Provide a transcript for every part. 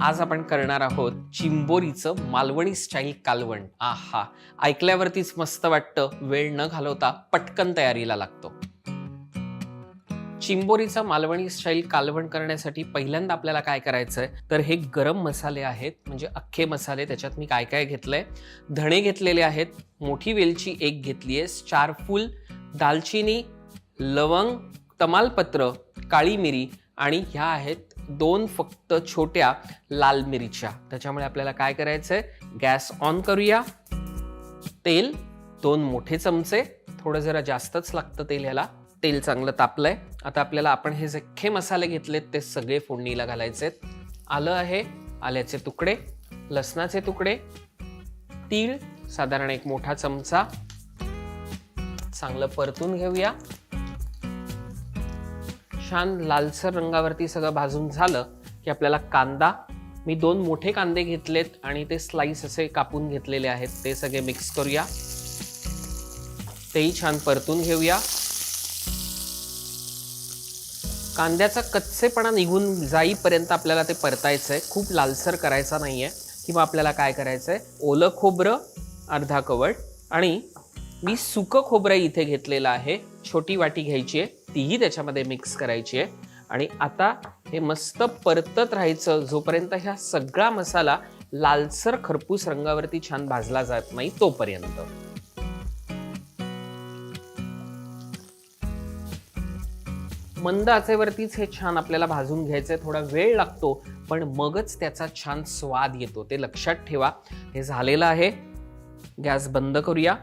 आज आपण करणार आहोत चिंबोरीचं मालवणी स्टाईल कालवण. आहा, ऐकल्यावरतीच मस्त वाटतं. वेळ न घालवता पटकन तयारीला लागतो. चिंबोरीचा मालवणी स्टाईल कालवण करण्यासाठी पहिल्यांदा आपल्याला काय करायचंय तर हे गरम मसाले आहेत, म्हणजे अख्खे मसाले. त्याच्यात मी काय काय घेतलंय, धणे घेतलेले आहेत, मोठी वेलची एक घेतली आहे, 4 फूल, दालचिनी, लवंग, तमालपत्र, काळी मिरी आणि ह्या आहेत 2 फक्त छोट्या लाल मिरच्या. त्याच्यामुळे आपल्याला काय करायचंय, गॅस ऑन करूया. तेल 2 मोठे चमचे, थोडं जरा जास्तच लागतं तेल ह्याला. तेल चांगलं तापलंय. आता आपल्याला आपण हे जे अख्खे मसाले घेतलेत ते सगळे फोडणीला घालायचेत. आलं आहे, आल्याचे तुकडे, लसणाचे तुकडे, तीळ साधारण 1 मोठा चमचा. चांगलं परतून घेऊया. छान लालसर रंगावरती सगळं भाजून झालं की आपल्याला कांदा, मी 2 मोठे कांदे घेतलेत आणि ते स्लाइस असे कापून घेतलेले आहेत, ते सगळे मिक्स करूया. तेही छान परतून घेऊया. कांद्याचा कच्चेपणा निघून जाईपर्यंत आपल्याला ते परतायचंय, खूप लालसर करायचा नाहीये. किंवा आपल्याला काय करायचंय, ओलं खोबरं अर्धा कवड आणि मी सुकं खोबरं इथे घेतलेलं आहे, छोटी वाटी घ्यायची आहे, तीही त्याच्यामध्ये मिक्स करायची आहे. आणि आता हे मस्त परतत राहायचं जोपर्यंत ह्या सगळा मसाला लालसर खरपूस रंगावरती छान भाजला जात नाही तोपर्यंत. मंद आचेवरतीच हे छान आपल्याला भाजून घ्यायचंय. थोडा वेळ लागतो पण मगच त्याचा छान स्वाद येतो, ते लक्षात ठेवा. हे झालेलं आहे. गॅस बंद करूया.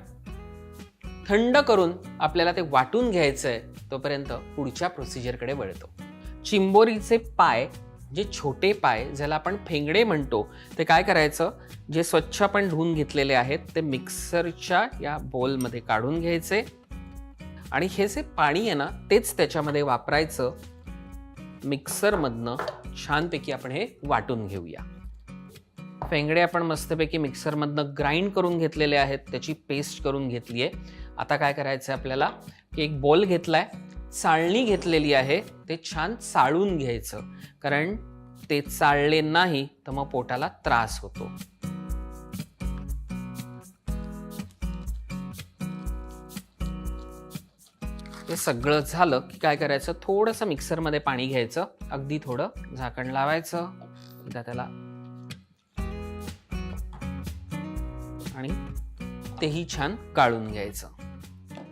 थंड करून आपल्याला ते वाटून घ्यायचंय. तोपर्यंत पुढच्या प्रोसिजरकडे वळतो. चिंबोरीचे पाय, जे छोटे पाय ज्याला आपण फेंगडे म्हणतो, ते काय करायचं, जे स्वच्छ आपण धुवून घेतलेले आहेत ते मिक्सरच्या या बोलमध्ये काढून घ्यायचे आणि हे जे पाणी आहे ना तेच त्याच्यामध्ये वापरायचं. मिक्सरमधनं छानपैकी आपण हे वाटून घेऊया. फेंगडे आपण मस्तपैकी मिक्सरमधनं ग्राइंड करून घेतलेले आहेत, त्याची पेस्ट करून घेतली आहे. आता काय करायचं आहे आपल्याला, की एक बोल घेतलाय, चाळणी घेतलेली आहे, ते छान चाळून घ्यायचं, कारण ते चाळले नाही तर मग पोटाला त्रास होतो. हे सगळं झालं की काय करायचं, थोडंसं मिक्सरमध्ये पाणी घ्यायचं, अगदी थोडं, झाकण लावायचं, एकदा त्याला आणि तेही छान गाळून घ्यायचं.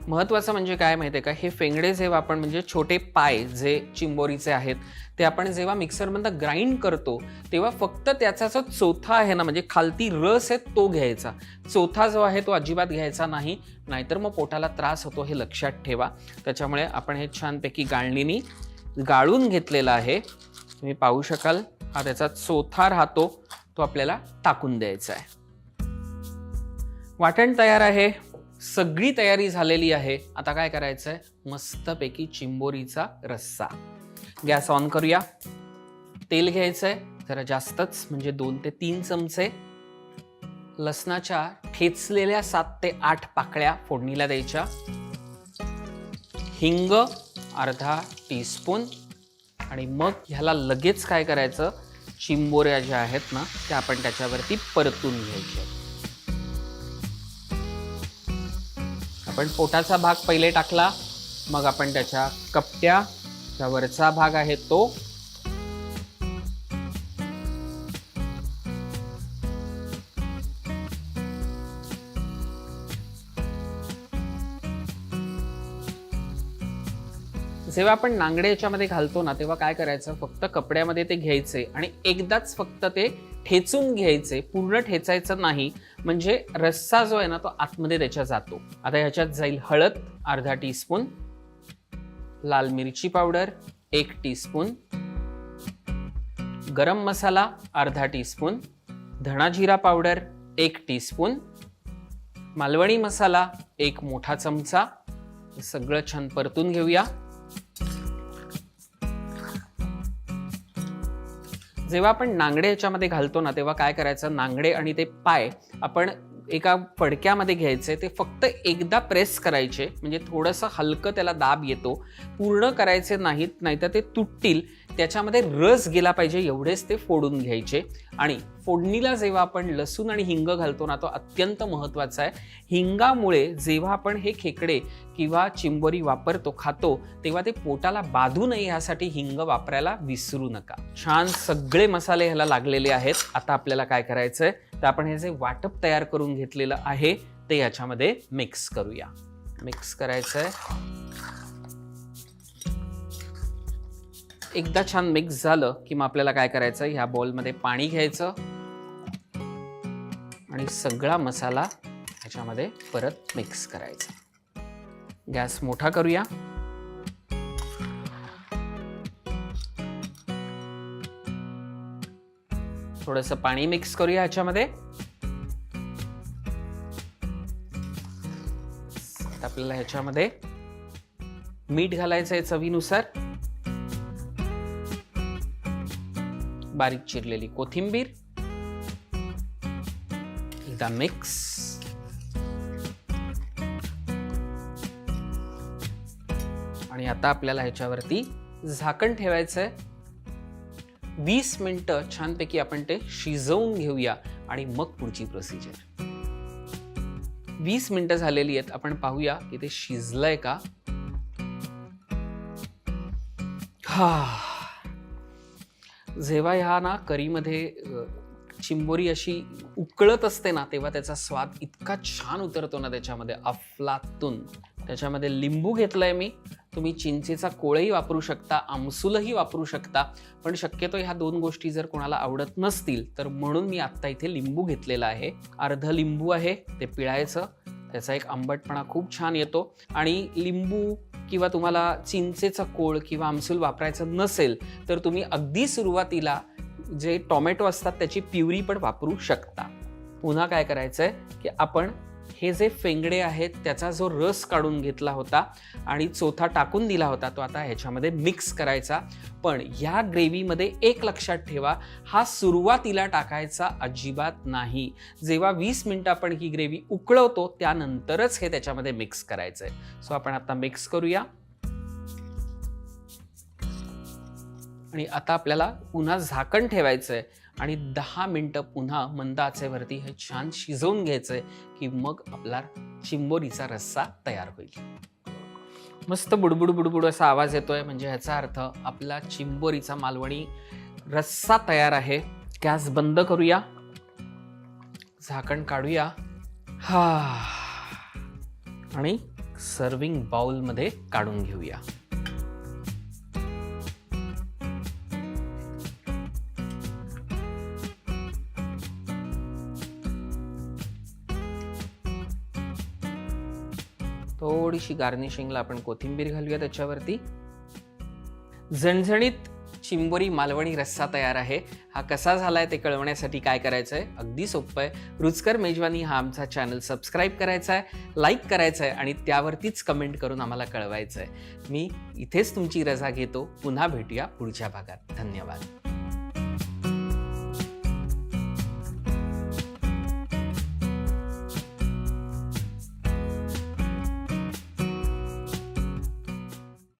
महत्वाचं म्हणजे काय माहिती आहे का, हे फेंगडे जेव्हा आपण, म्हणजे छोटे पाय जे चिंबोरीचे आहेत, ते आपण जेव्हा मिक्सरमधनं ग्राइंड करतो तेव्हा फक्त त्याचा जो चोथा आहे ना, म्हणजे खालती रस आहे तो घ्यायचा. चोथा जो आहे तो अजिबात घ्यायचा नाही, नाहीतर मग पोटाला त्रास होतो, हे लक्षात ठेवा. त्याच्यामुळे आपण हे छानपैकी गाळणीने गाळून घेतलेलं आहे. तुम्ही पाहू शकाल, हा त्याचा चोथा राहतो, तो आपल्याला टाकून द्यायचा आहे. वाटण तयार आहे, सगळी तयारी झालेली आहे. आता काय करायचंय, मस्तपैकी चिंबोरीचा रस्सा. गॅस ऑन करूया. तेल घ्यायचंय जरा जास्तच, म्हणजे 2 ते 3 चमचे. लसणाच्या ठेचलेल्या 7 ते 8 पाकळ्या फोडणीला द्यायच्या. हिंग अर्धा टीस्पून आणि मग ह्याला लगेच काय करायचं, चिंबोऱ्या ज्या आहेत ना त्या आपण त्याच्यावरती परतून घ्यायच्या. आपण पोटाचा भाग पहिले टाकला, मग आपण त्याच्या कपट्या, चा वरचा भाग आहे तो, जेव्हा आपण नांगडे याच्यामध्ये घालतो ना तेव्हा काय करायचं, फक्त कपड्यामध्ये ते घ्यायचे आणि एकदाच फक्त ते ठेचून घ्यायचे, पूर्ण ठेचायचं नाही, म्हणजे रस्सा जो आहे ना तो आतमध्ये त्याच्या जातो. आता ह्याच्यात जाईल हळद अर्धा टीस्पून, लाल मिरची पावडर 1 टीस्पून, गरम मसाला अर्धा टीस्पून, धणा जिरा पावडर 1 टीस्पून, मालवणी मसाला 1 मोठा चमचा. सगळं छान परतून घेऊया. जेव्हा आपण नांगडे ह्याच्यामध्ये घालतो ना तेव्हा काय करायचं, नांगडे आणि ते पाय आपण एका फडक्यामध्ये घ्यायचे, ते फक्त एकदा प्रेस करायचे, म्हणजे थोडंसं हलकं त्याला दाब येतो. पूर्ण करायचे नाहीत, नाहीतर ते तुटतील. त्याच्यामध्ये रस गेला पाहिजे एवढेच ते फोडून घ्यायचे. आणि फोडणीला जेव्हा आपण लसूण आणि हिंग घालतो ना, तो अत्यंत महत्त्वाचा आहे. हिंगामुळे जेव्हा आपण हे खेकडे किंवा चिंबोरी वापरतो, खातो, तेव्हा ते पोटाला बाधू नये यासाठी हिंग वापरायला विसरू नका. छान सगळे मसाले ह्याला लागलेले आहेत. आता आपल्याला काय करायचंय, तर आपण हे जे वाटप तयार करून घेतलेलं आहे ते याच्यामध्ये मिक्स करूया. मिक्स करायचंय. एकदा छान मिक्स झालं की मग आपल्याला काय करायचं, ह्या बाउलमध्ये पाणी घ्यायचं आणि सगळा मसाला ह्याच्यामध्ये परत मिक्स करायचा. गॅस मोठा करूया. थोडंसं पाणी मिक्स करूया ह्याच्यामध्ये. आपल्याला ह्याच्यामध्ये मीठ घालायचं आहे चवीनुसार. बारीक चिरलेली कोथिंबीर. एकदा मिक्स. आणि आता आपल्याला ह्याच्यावरती झाकण ठेवायचंय. 20 मिनिटं छानपैकी आपण ते शिजवून घेऊया आणि मग पुढची प्रोसिजर. 20 मिनिटं झालेली आहेत. आपण पाहूया की ते शिजलंय का. जेव्हा ह्या ना करीमध्ये चिंबोरी अशी उकळत असते ना, तेव्हा त्याचा स्वाद इतका छान उतरतो ना त्याच्यामध्ये, अफलातून. त्याच्यामध्ये लिंबू घेतलंय मी. तुम्ही चिंचेचा कोळही वापरू शकता, आमसूलही वापरू शकता, पण शक्यतो ह्या 2 गोष्टी जर कोणाला आवडत नसतील तर म्हणून मी आत्ता इथे लिंबू घेतलेला आहे. अर्ध लिंबू आहे, ते पिळायचं. त्याचा एक आंबटपणा खूप छान येतो. आणि लिंबू किंवा तुम्हाला चिंचेचा कोळ किंवा आमसूल वापरायचं नसेल तर तुम्ही अगदी सुरुवातीला जे टोमॅटो असतात त्याची प्युरी पण वापरू शकता. पुन्हा काय करायचंय की आपण हे जे फेंगडे आहेत त्याचा जो रस काढून घेतला होता आणि चोथा टाकून दिला होता, तो आता ह्याच्यामध्ये मिक्स करायचा. पण ह्या ग्रेव्हीमध्ये एक लक्षात ठेवा, हा सुरुवातीला टाकायचा अजिबात नाही. जेव्हा 20 मिनिटं आपण ही ग्रेव्ही उकळवतो त्यानंतरच हे त्याच्यामध्ये मिक्स करायचंय. सो आपण आता मिक्स करूया. आणि आता आपल्याला पुन्हा झाकण ठेवायचंय आणि 10 मिनिटं पुन्हा मंद आचेवरती हे छान शिजवून घ्यायचंय की मग आपला चिंबोरीचा रस्सा तयार होईल. मस्त बुडबुड बुडबुड असा आवाज येतोय, म्हणजे ह्याचा अर्थ आपला चिंबोरीचा मालवणी रस्सा तयार आहे. गॅस बंद करूया. झाकण काढूया. आणि सर्विंग बाउलमध्ये काढून घेऊया. थोडीशी गार्निशिंगला आपण कोथिंबीर घालूया त्याच्यावरती. झणझणीत चिंबोरी मालवणी रस्सा तयार आहे. हा कसा झालाय ते कळवण्यासाठी काय करायचंय, अगदी सोपं आहे. रुचकर मेजवानी हा आमचा चॅनल सबस्क्राईब करायचा आहे, लाईक करायचा आहे आणि त्यावरतीच कमेंट करून आम्हाला कळवायचं आहे. मी इथेच तुमची रजा घेतो. पुन्हा भेटूया पुढच्या भागात. धन्यवाद.